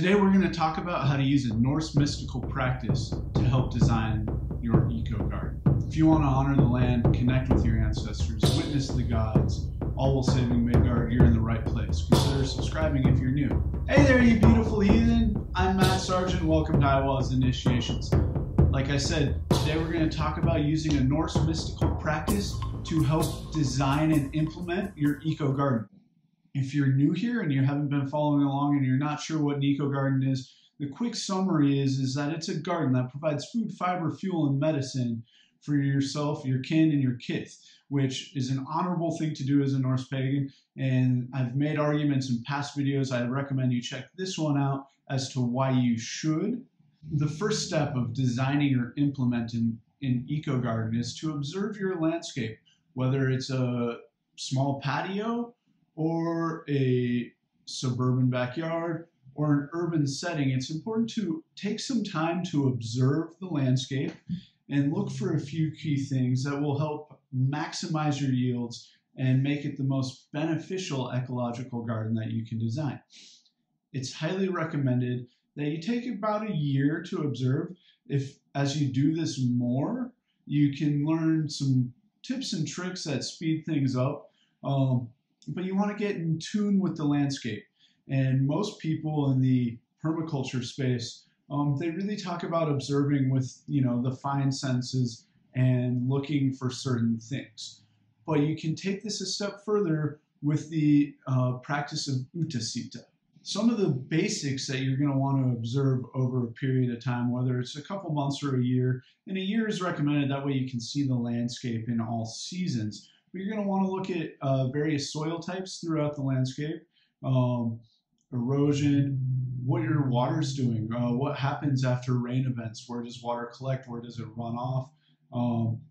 Today we're going to talk about how to use a Norse mystical practice to help design your eco-garden. If you want to honor the land, connect with your ancestors, witness the gods, all while saving Midgard, you're in the right place. Consider subscribing if you're new. Hey there, you beautiful heathen! I'm Matt Sargent. Welcome to Iwaz Initiations. Like I said, today we're going to talk about using a Norse mystical practice to help design and implement your eco-garden. If you're new here and you haven't been following along and you're not sure what an eco-garden is, the quick summary is that it's a garden that provides food, fiber, fuel, and medicine for yourself, your kin, and your kith, which is an honorable thing to do as a Norse pagan. And I've made arguments in past videos. I recommend you check this one out as to why you should. The first step of designing or implementing an eco-garden is to observe your landscape, whether it's a small patio, or a suburban backyard, or an urban setting. It's important to take some time to observe the landscape and look for a few key things that will help maximize your yields and make it the most beneficial ecological garden that you can design. It's highly recommended that you take about a year to observe. If as you do this more, you can learn some tips and tricks that speed things up. But you want to get in tune with the landscape. And most people in the permaculture space, they really talk about observing with, the fine senses and looking for certain things. But you can take this a step further with the practice of Utiseita. Some of the basics that you're going to want to observe over a period of time, whether it's a couple months or a year, and a year is recommended, that way you can see the landscape in all seasons. But you're going to want to look at various soil types throughout the landscape, erosion, what your water's doing, what happens after rain events, where does water collect, where does it run off,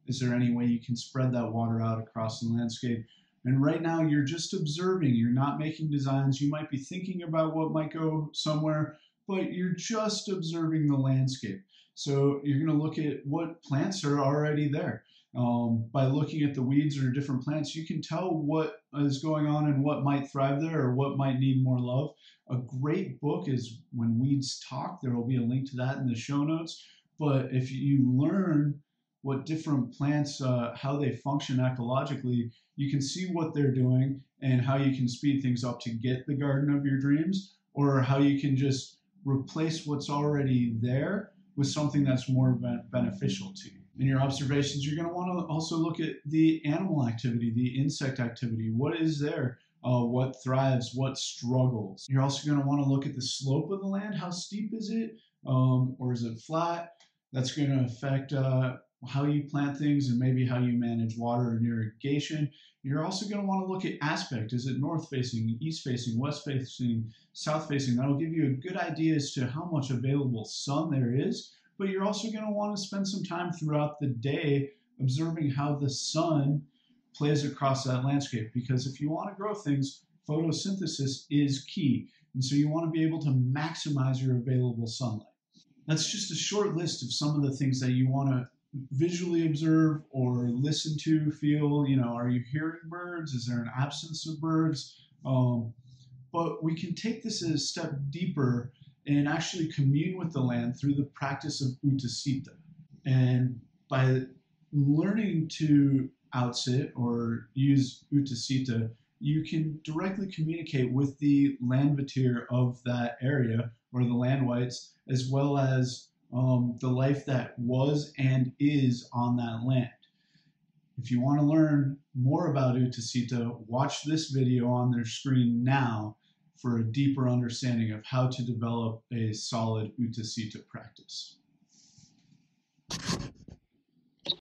is there any way you can spread that water out across the landscape. And right now you're just observing, you're not making designs. You might be thinking about what might go somewhere, but you're just observing the landscape. So you're going to look at what plants are already there. By looking at the weeds or different plants, you can tell what is going on and what might thrive there or what might need more love. A great book is When Weeds Talk. There will be a link to that in the show notes. But if you learn what different plants, how they function ecologically, you can see what they're doing and how you can speed things up to get the garden of your dreams, or how you can just replace what's already there with something that's more beneficial to you. In your observations, you're going to want to also look at the animal activity, the insect activity. What is there? What thrives? What struggles? You're also going to want to look at the slope of the land. How steep is it? Or is it flat? That's going to affect how you plant things and maybe how you manage water and irrigation. You're also going to want to look at aspect. Is it north facing, east facing, west facing, south facing? That'll give you a good idea as to how much available sun there is. But you're also going to want to spend some time throughout the day observing how the sun plays across that landscape. Because if you want to grow things, photosynthesis is key. And so you want to be able to maximize your available sunlight. That's just a short list of some of the things that you want to visually observe or listen to, feel. Are you hearing birds? Is there an absence of birds? But we can take this a step deeper and actually commune with the land through the practice of Utiseita. And by learning to outsit or use Utiseita, you can directly communicate with the landvatir of that area, or the landwights, as well as the life that was and is on that land. If you want to learn more about Utiseita, watch this video on their screen now for a deeper understanding of how to develop a solid Utiseita practice.